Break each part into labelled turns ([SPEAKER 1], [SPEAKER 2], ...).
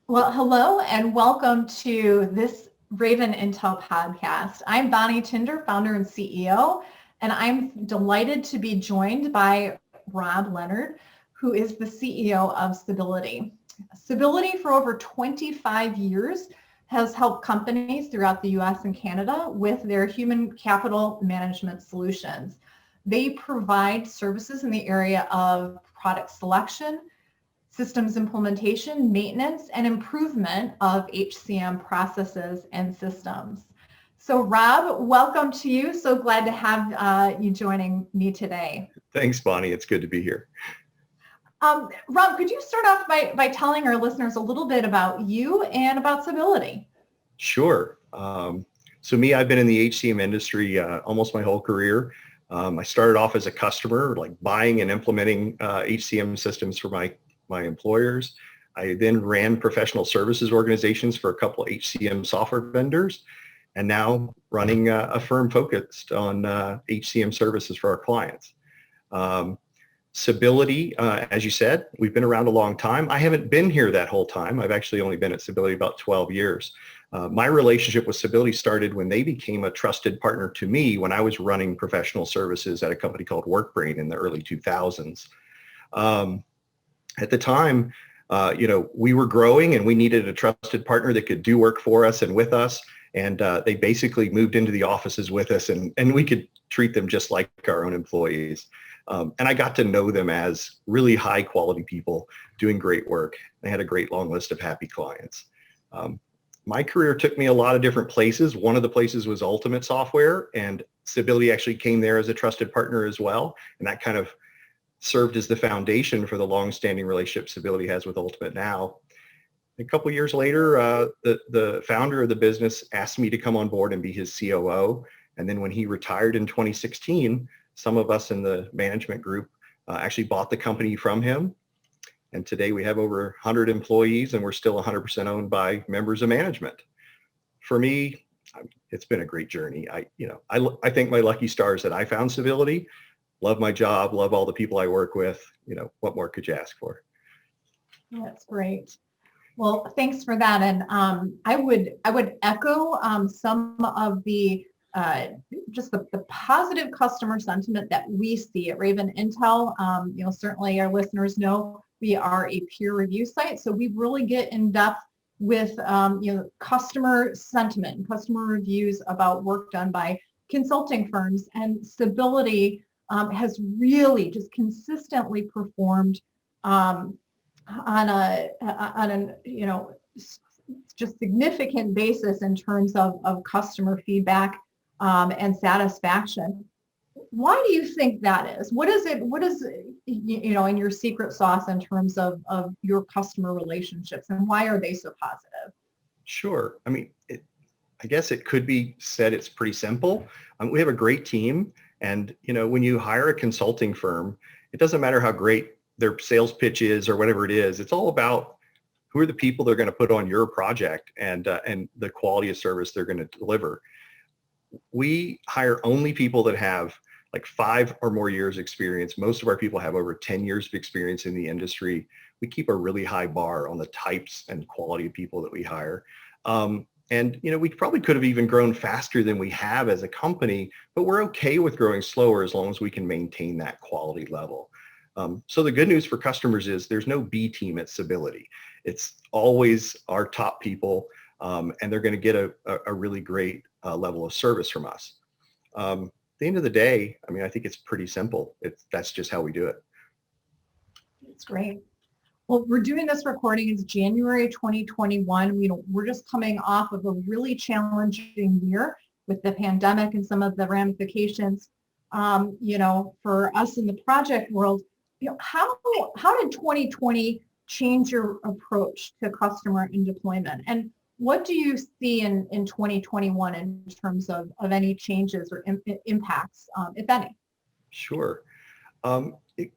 [SPEAKER 1] Well, hello and welcome to this Raven Intel podcast. I'm Bonnie Tinder, founder and CEO, and I'm delighted to be joined by Rob Leonard, who is the CEO of Sability. Sability, for over 25 years, has helped companies throughout the US and Canada with their human capital management solutions. They provide services in the area of product selection, systems implementation, maintenance, and improvement of HCM processes and systems. So Rob, welcome to you. So glad to have you joining me today.
[SPEAKER 2] Thanks, Bonnie. It's good to be here.
[SPEAKER 1] Rob, could you start off by telling our listeners a little bit about you and about Sability?
[SPEAKER 2] Sure. I've been in the HCM industry almost my whole career. I started off as a customer, like buying and implementing HCM systems for my employers. I then ran professional services organizations for a couple of HCM software vendors, and now running a firm focused on HCM services for our clients. Sability, as you said, we've been around a long time. I haven't been here that whole time. I've actually only been at Sability about 12 years. My relationship with Sability started when they became a trusted partner to me when I was running professional services at a company called WorkBrain in the early 2000s. At the time, we were growing and we needed a trusted partner that could do work for us and with us. And they basically moved into the offices with us, and we could treat them just like our own employees. And I got to know them as really high quality people doing great work. They had a great long list of happy clients. My career took me a lot of different places. One of the places was Ultimate Software, and Sability actually came there as a trusted partner as well. And that kind of served as the foundation for the long-standing relationship Sability has with Ultimate now. A couple of years later, the founder of the business asked me to come on board and be his COO. And then when he retired in 2016, some of us in the management group actually bought the company from him. And today we have over 100 employees, and we're still 100% owned by members of management. For me, it's been a great journey. I think my lucky stars that I found Sability. Love my job, love all the people I work with. What more could you ask for?
[SPEAKER 1] That's great. Well, thanks for that. And I would echo some of the just the positive customer sentiment that we see at Raven Intel. Certainly our listeners know we are a peer review site, so we really get in depth with customer sentiment, customer reviews about work done by consulting firms, and Sability has really just consistently performed on an just significant basis in terms of customer feedback and satisfaction. Why do you think that is? What is in your secret sauce in terms of your customer relationships, and why are they so positive?
[SPEAKER 2] Sure. I guess it could be said it's pretty simple. We have a great team. And, when you hire a consulting firm, it doesn't matter how great their sales pitch is or whatever it is. It's all about who are the people they're going to put on your project and the quality of service they're going to deliver. We hire only people that have like 5 or more years experience. Most of our people have over 10 years of experience in the industry. We keep a really high bar on the types and quality of people that we hire. And, we probably could have even grown faster than we have as a company, but we're okay with growing slower as long as we can maintain that quality level. So the good news for customers is there's no B team at Sability. It's always our top people, and they're going to get a really great level of service from us. At the end of the day, I think it's pretty simple. That's just how we do it.
[SPEAKER 1] It's great. Well, we're doing this recording. It's January 2021. We're just coming off of a really challenging year with the pandemic and some of the ramifications. For us in the project world, how did 2020 change your approach to customer and deployment? And what do you see in 2021 in terms of any changes or impacts, if any?
[SPEAKER 2] Sure.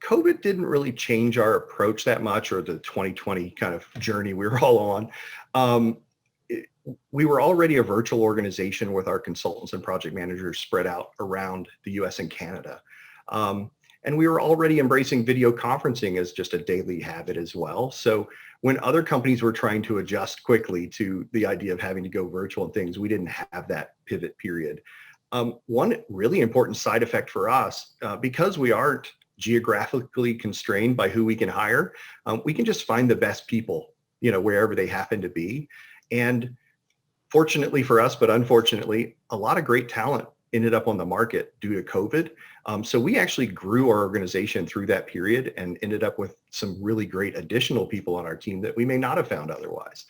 [SPEAKER 2] COVID didn't really change our approach that much, or the 2020 kind of journey we were all on. We were already a virtual organization with our consultants and project managers spread out around the US and Canada. And we were already embracing video conferencing as just a daily habit as well. So when other companies were trying to adjust quickly to the idea of having to go virtual and things, we didn't have that pivot period. One really important side effect for us, because we aren't geographically constrained by who we can hire, we can just find the best people, wherever they happen to be. And fortunately for us, but unfortunately, a lot of great talent ended up on the market due to COVID. So we actually grew our organization through that period and ended up with some really great additional people on our team that we may not have found otherwise.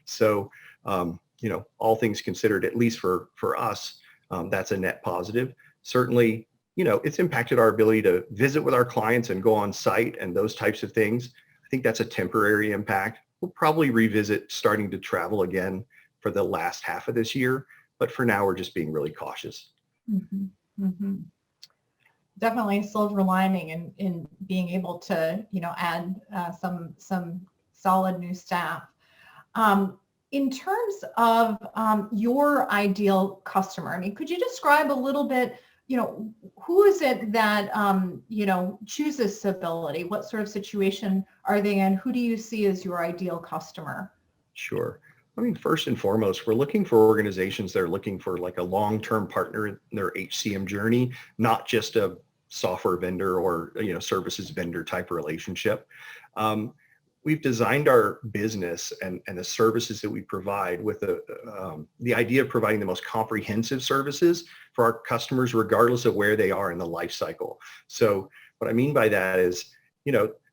[SPEAKER 2] So, all things considered, at least for us, that's a net positive. Certainly, it's impacted our ability to visit with our clients and go on site and those types of things. I think that's a temporary impact. We'll probably revisit starting to travel again for the last half of this year, but for now, we're just being really cautious.
[SPEAKER 1] Mm-hmm. Mm-hmm. Definitely a silver lining in being able to, add some solid new staff. In terms of your ideal customer, I mean, could you describe a little bit, who is it that, chooses Sability? What sort of situation are they in? Who do you see as your ideal customer?
[SPEAKER 2] Sure. I mean, first and foremost, we're looking for organizations that are looking for like a long-term partner in their HCM journey, not just a software vendor or, services vendor type relationship. We've designed our business and the services that we provide with the idea of providing the most comprehensive services for our customers, regardless of where they are in the life cycle. So what I mean by that is,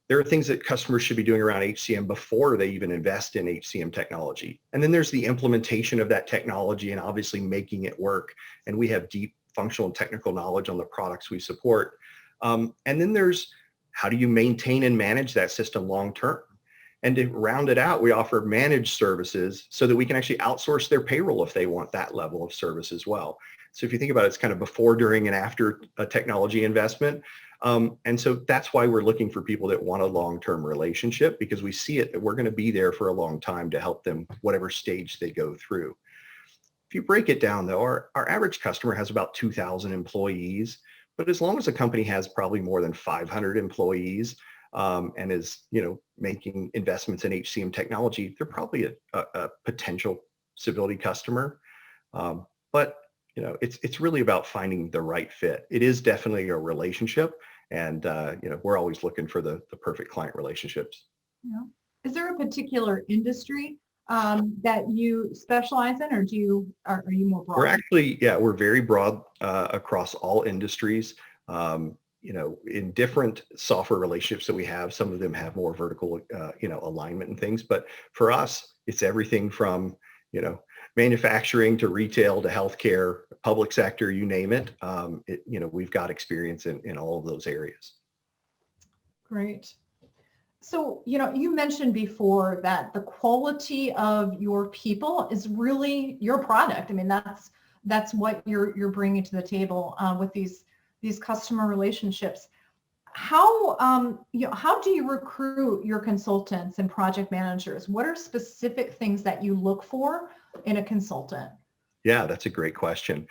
[SPEAKER 2] there are things that customers should be doing around HCM before they even invest in HCM technology. And then there's the implementation of that technology and obviously making it work. And we have deep functional and technical knowledge on the products we support. And then there's how do you maintain and manage that system long term? And to round it out, we offer managed services so that we can actually outsource their payroll if they want that level of service as well. So if you think about it, it's kind of before, during, and after a technology investment. And so that's why we're looking for people that want a long-term relationship, because we see it that we're going to be there for a long time to help them whatever stage they go through. If you break it down though, our average customer has about 2,000 employees, but as long as a company has probably more than 500 employees and is, making investments in HCM technology, they're probably a potential Sability customer. But it's really about finding the right fit. It is definitely a relationship, and we're always looking for the perfect client relationships.
[SPEAKER 1] Yeah. Is there a particular industry that you specialize in, or are you more broad?
[SPEAKER 2] We're actually, we're very broad across all industries. In different software relationships that we have, some of them have more vertical, alignment and things. But for us, it's everything from, manufacturing to retail to healthcare, public sector, you name it. We've got experience in all of those areas. Great.
[SPEAKER 1] So, you mentioned before that the quality of your people is really your product. I mean, that's what you're bringing to the table with these customer relationships. How do you recruit your consultants and project managers? What are specific things that you look for in a consultant?
[SPEAKER 2] Yeah, that's a great question.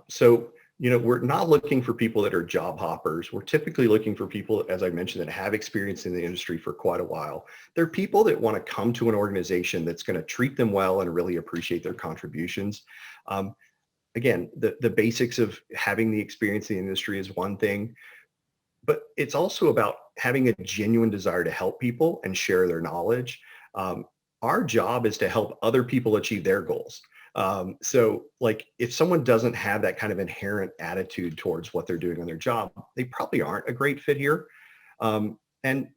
[SPEAKER 2] So we're not looking for people that are job hoppers. We're typically looking for people, as I mentioned, that have experience in the industry for quite a while. They're people that want to come to an organization that's going to treat them well and really appreciate their contributions. Again, the basics of having the experience in the industry is one thing, but it's also about having a genuine desire to help people and share their knowledge. Our job is to help other people achieve their goals. So like if someone doesn't have that kind of inherent attitude towards what they're doing on their job, they probably aren't a great fit here. And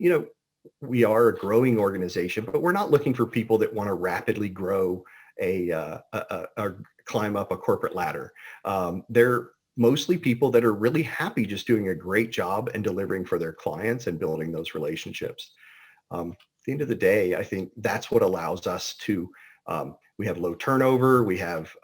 [SPEAKER 2] we are a growing organization, but we're not looking for people that want to rapidly grow or climb up a corporate ladder. They're mostly people that are really happy just doing a great job and delivering for their clients and building those relationships. At the end of the day, I think that's what allows us to, we have low turnover. We have,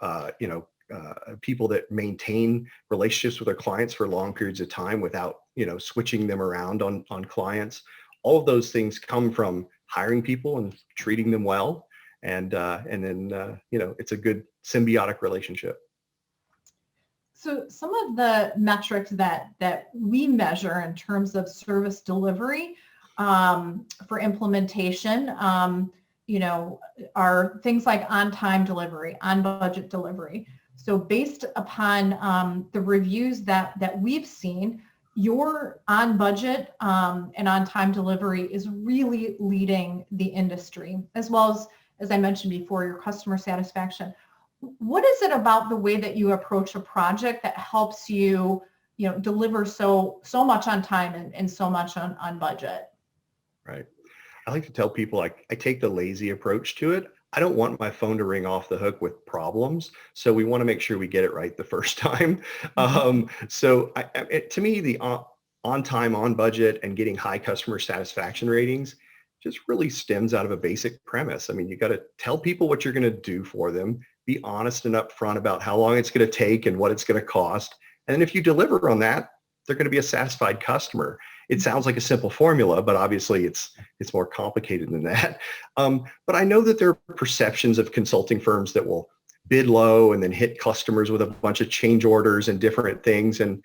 [SPEAKER 2] people that maintain relationships with their clients for long periods of time without, switching them around on clients. All of those things come from hiring people and treating them well. And then, it's a good symbiotic relationship.
[SPEAKER 1] So some of the metrics that we measure in terms of service delivery for implementation, are things like on-time delivery, on-budget delivery. So based upon the reviews that we've seen, your on-budget and on-time delivery is really leading the industry, as well as I mentioned before, your customer satisfaction. What is it about the way that you approach a project that helps you, deliver so much on time and so much on budget?
[SPEAKER 2] Right. I like to tell people I take the lazy approach to it. I don't want my phone to ring off the hook with problems. So we want to make sure we get it right the first time. To me, the on time, on budget, and getting high customer satisfaction ratings just really stems out of a basic premise. I mean, you got to tell people what you're going to do for them, be honest and upfront about how long it's going to take and what it's going to cost. And then if you deliver on that, they're going to be a satisfied customer. It sounds like a simple formula, but obviously it's more complicated than that. But I know that there are perceptions of consulting firms that will bid low and then hit customers with a bunch of change orders and different things. And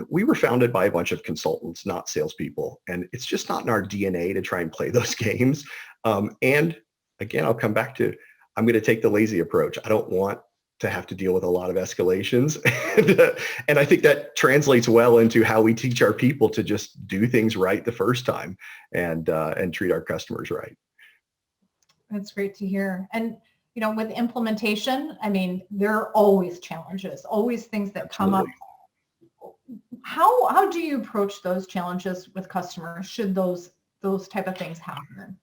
[SPEAKER 2] we were founded by a bunch of consultants, not salespeople, and it's just not in our DNA to try and play those games. And again, I'll come back to I'm going to take the lazy approach. I don't want to have to deal with a lot of escalations. And I think that translates well into how we teach our people to just do things right the first time and treat our customers right.
[SPEAKER 1] That's great to hear. And, with implementation, I mean, there are always challenges, always things that
[SPEAKER 2] Absolutely.
[SPEAKER 1] come up. How do you approach those challenges with customers should those type of things happen?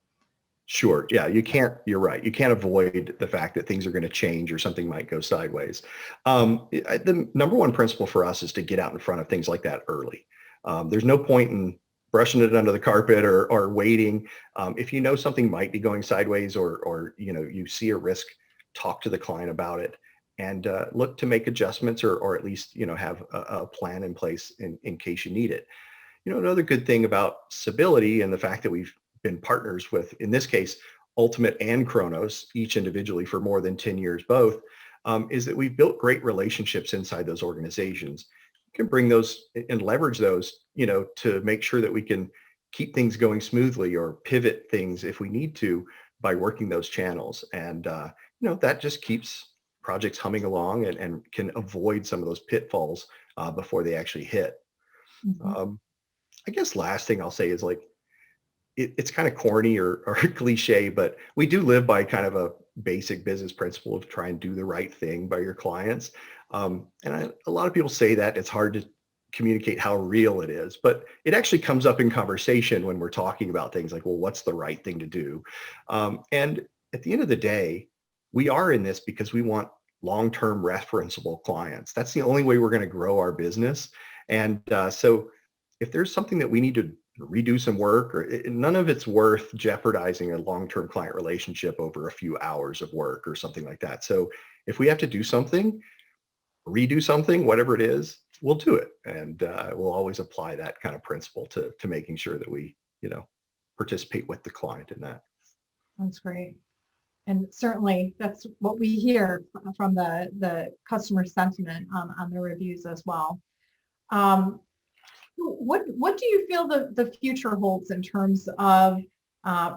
[SPEAKER 2] Sure. Yeah, you're right. You can't avoid the fact that things are going to change or something might go sideways. The number one principle for us is to get out in front of things like that early. There's no point in brushing it under the carpet or waiting. If you know something might be going sideways or you see a risk, talk to the client about it and look to make adjustments or at least, have a plan in place in case you need it. Another good thing about Sability and the fact that we've been partners with, in this case, Ultimate and Kronos, each individually for more than 10 years both, is that we've built great relationships inside those organizations. You can bring those and leverage those, to make sure that we can keep things going smoothly or pivot things if we need to by working those channels. And, that just keeps projects humming along and can avoid some of those pitfalls before they actually hit.
[SPEAKER 1] Mm-hmm.
[SPEAKER 2] I guess last thing I'll say is it's kind of corny or cliche, but we do live by kind of a basic business principle of try and do the right thing by your clients. A lot of people say that it's hard to communicate how real it is, but it actually comes up in conversation when we're talking about things like, well, what's the right thing to do? And at the end of the day, we are in this because we want long-term referenceable clients. That's the only way we're going to grow our business. And so if there's something that we need to redo some work, none of it's worth jeopardizing a long-term client relationship over a few hours of work or something like that. So if we have to do something, redo something, whatever it is, we'll do it. And we'll always apply that kind of principle to making sure that we, participate with the client in that.
[SPEAKER 1] That's great. And certainly that's what we hear from the customer sentiment on the reviews as well. What do you feel the future holds in terms of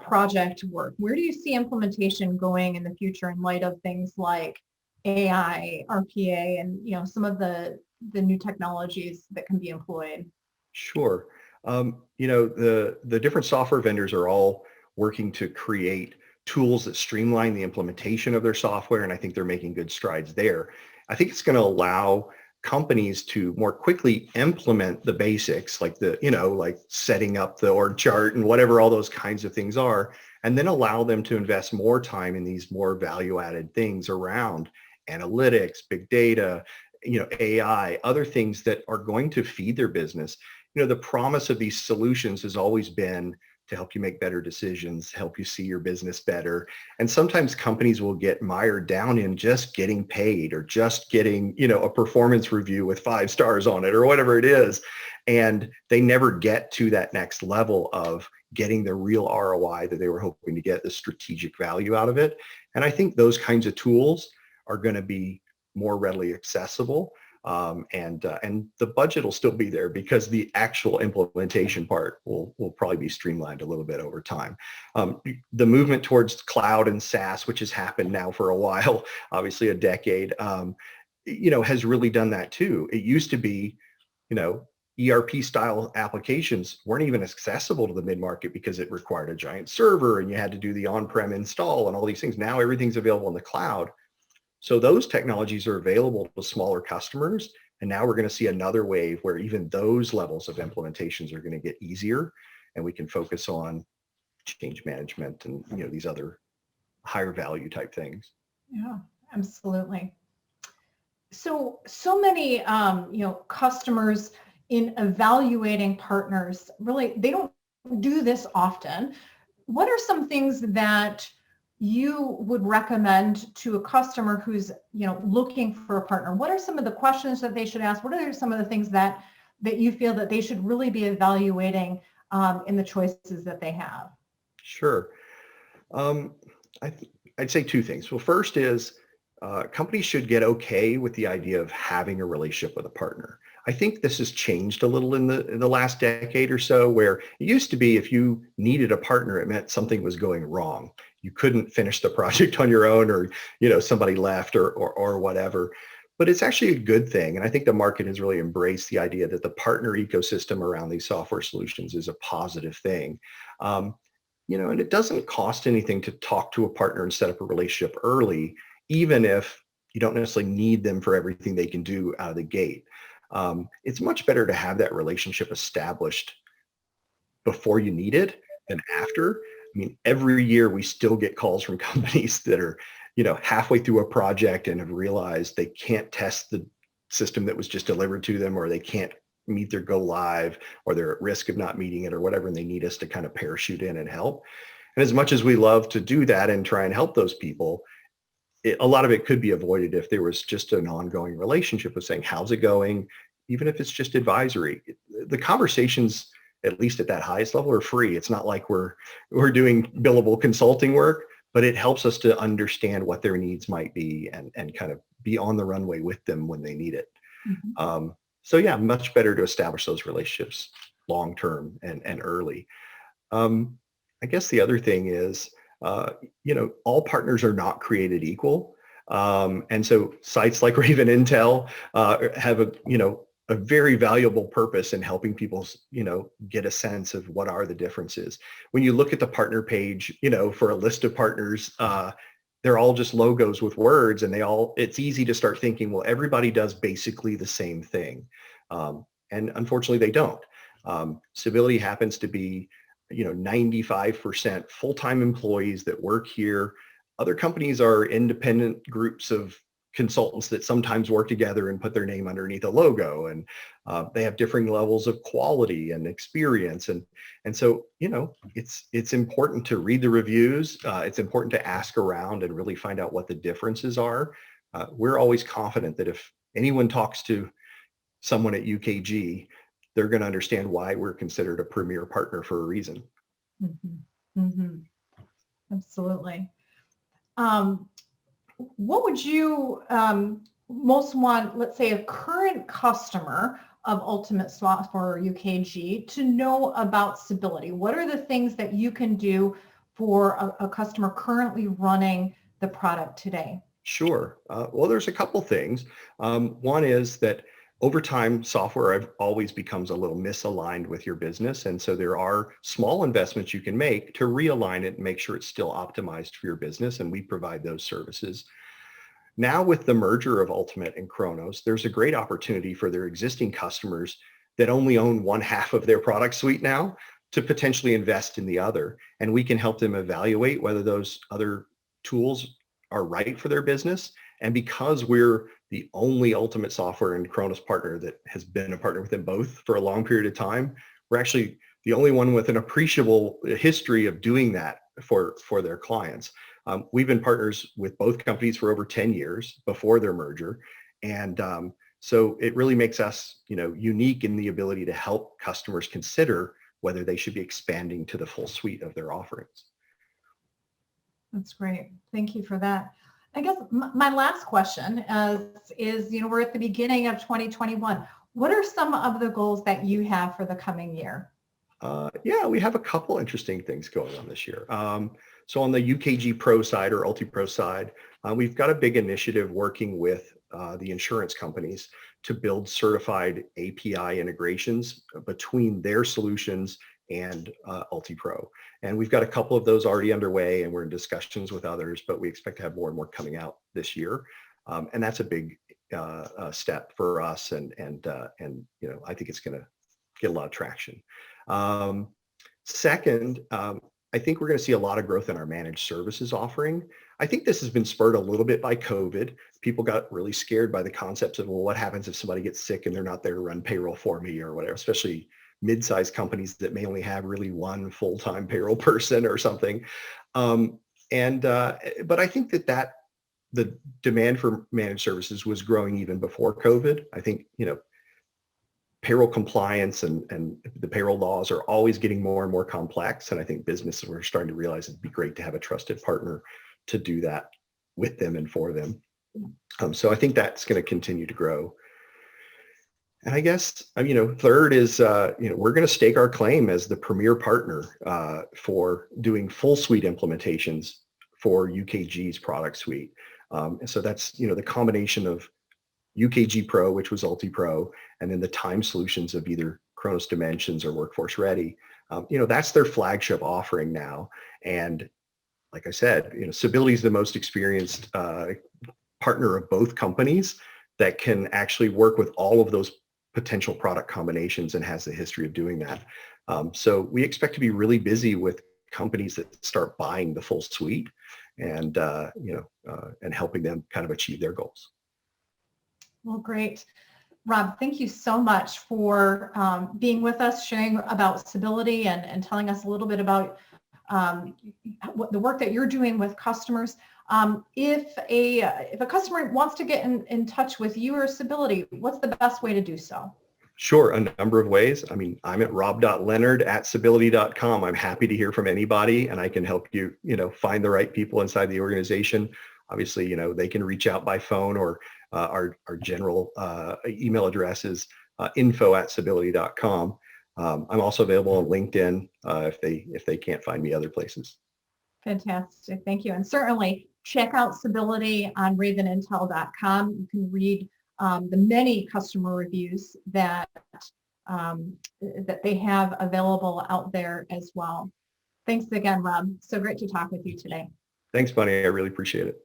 [SPEAKER 1] project work? Where do you see implementation going in the future in light of things like AI, RPA, and some of the new technologies that can be employed?
[SPEAKER 2] Sure. The different software vendors are all working to create tools that streamline the implementation of their software, and I think they're making good strides there. I think it's going to allow companies to more quickly implement the basics, like like setting up the org chart and whatever all those kinds of things are, and then allow them to invest more time in these more value-added things around analytics, big data, AI, other things that are going to feed their business. The promise of these solutions has always been to help you make better decisions, help you see your business better. And sometimes companies will get mired down in just getting paid or just getting, a performance review with 5 stars on it or whatever it is. And they never get to that next level of getting the real ROI that they were hoping to get, the strategic value out of it. And I think those kinds of tools are going to be more readily accessible. and the budget will still be there because the actual implementation part will probably be streamlined a little bit over time. The movement towards cloud and SaaS, which has happened now for a while, obviously a decade, has really done that too. It used to be, ERP style applications weren't even accessible to the mid-market because it required a giant server and you had to do the on-prem install and all these things. Now everything's available in the cloud. So those technologies are available to smaller customers. And now we're going to see another wave where even those levels of implementations are going to get easier and we can focus on change management and, these other higher value type things.
[SPEAKER 1] Yeah, absolutely. So many, customers in evaluating partners, really, they don't do this often. What are some things that you would recommend to a customer who's, looking for a partner? What are some of the questions that they should ask? What are some of the things that you feel that they should really be evaluating in the choices that they have?
[SPEAKER 2] Sure. I'd say two things. Well, first is companies should get okay with the idea of having a relationship with a partner. I think this has changed a little in the last decade or so, where it used to be if you needed a partner, it meant something was going wrong. You couldn't finish the project on your own, or somebody left or whatever. But it's actually a good thing. And I think the market has really embraced the idea that the partner ecosystem around these software solutions is a positive thing. And it doesn't cost anything to talk to a partner and set up a relationship early, even if you don't necessarily need them for everything they can do out of the gate. It's much better to have that relationship established before you need it than after. I mean, every year we still get calls from companies that are, halfway through a project and have realized they can't test the system that was just delivered to them, or they can't meet their go live, or they're at risk of not meeting it or whatever, and they need us to kind of parachute in and help. And as much as we love to do that and try and help those people, a lot of it could be avoided if there was just an ongoing relationship with saying, how's it going? Even if it's just advisory. The conversations, at least at that highest level, are free. It's not like we're doing billable consulting work, but it helps us to understand what their needs might be and kind of be on the runway with them when they need it. Mm-hmm. So yeah, much better to establish those relationships long-term and early. I guess the other thing is, all partners are not created equal. And so sites like Raven Intel have a very valuable purpose in helping people, get a sense of what are the differences. When you look at the partner page, for a list of partners, they're all just logos with words, and it's easy to start thinking, well, everybody does basically the same thing. And unfortunately they don't. Sability happens to be 95% full-time employees that work here. Other companies are independent groups of consultants that sometimes work together and put their name underneath a logo, and they have differing levels of quality and experience. And so, it's important to read the reviews. It's important to ask around and really find out what the differences are. We're always confident that if anyone talks to someone at UKG, they're going to understand why we're considered a premier partner for a reason.
[SPEAKER 1] Mm-hmm. Mm-hmm. Absolutely. What would you most want, let's say, a current customer of Ultimate Software UKG to know about Sability? What are the things that you can do for a customer currently running the product today?
[SPEAKER 2] Sure. Well, there's a couple things. One is that over time, software always becomes a little misaligned with your business. And so there are small investments you can make to realign it and make sure it's still optimized for your business. And we provide those services. Now with the merger of Ultimate and Kronos, there's a great opportunity for their existing customers that only own one half of their product suite now to potentially invest in the other. And we can help them evaluate whether those other tools are right for their business. And because we're the only Ultimate Software and Kronos partner that has been a partner with them both for a long period of time, we're actually the only one with an appreciable history of doing that for their clients. We've been partners with both companies for over 10 years before their merger. And so it really makes us, unique in the ability to help customers consider whether they should be expanding to the full suite of their offerings.
[SPEAKER 1] That's great. Thank you for that. I guess my last question is, we're at the beginning of 2021. What are some of the goals that you have for the coming year?
[SPEAKER 2] Yeah, we have a couple interesting things going on this year. So on the UKG Pro side or UltiPro side, we've got a big initiative working with the insurance companies to build certified API integrations between their solutions and UltiPro. And we've got a couple of those already underway, and we're in discussions with others, but we expect to have more and more coming out this year. And that's a big step for us, and I think it's going to get a lot of traction. Second, I think we're going to see a lot of growth in our managed services offering. I think this has been spurred a little bit by COVID. People got really scared by the concepts of, well, what happens if somebody gets sick and they're not there to run payroll for me or whatever, especially mid-sized companies that may only have really one full-time payroll person or something. But I think that the demand for managed services was growing even before COVID. I think, payroll compliance and the payroll laws are always getting more and more complex. And I think businesses are starting to realize it'd be great to have a trusted partner to do that with them and for them. So I think that's going to continue to grow. And I guess, third is, we're going to stake our claim as the premier partner for doing full suite implementations for UKG's product suite. And so that's, the combination of UKG Pro, which was UltiPro, and then the time solutions of either Kronos Dimensions or Workforce Ready. That's their flagship offering now. And like I said, Sability is the most experienced partner of both companies that can actually work with all of those potential product combinations and has the history of doing that. So we expect to be really busy with companies that start buying the full suite and helping them kind of achieve their goals.
[SPEAKER 1] Well, great. Rob, thank you so much for being with us, sharing about Sability and telling us a little bit about what the work that you're doing with customers. If a customer wants to get in touch with you or Sability, what's the best way to do so?
[SPEAKER 2] Sure, a number of ways. I'm at rob.leonard@sability.com. I'm happy to hear from anybody, and I can help you, find the right people inside the organization. Obviously, they can reach out by phone, or our general email address is info@sability.com. I'm also available on LinkedIn if they can't find me other places.
[SPEAKER 1] Fantastic. Thank you. And certainly check out Sability on ravenintel.com. You can read the many customer reviews that they have available out there as well. Thanks again, Rob. So great to talk with you today.
[SPEAKER 2] Thanks, Bunny. I really appreciate it.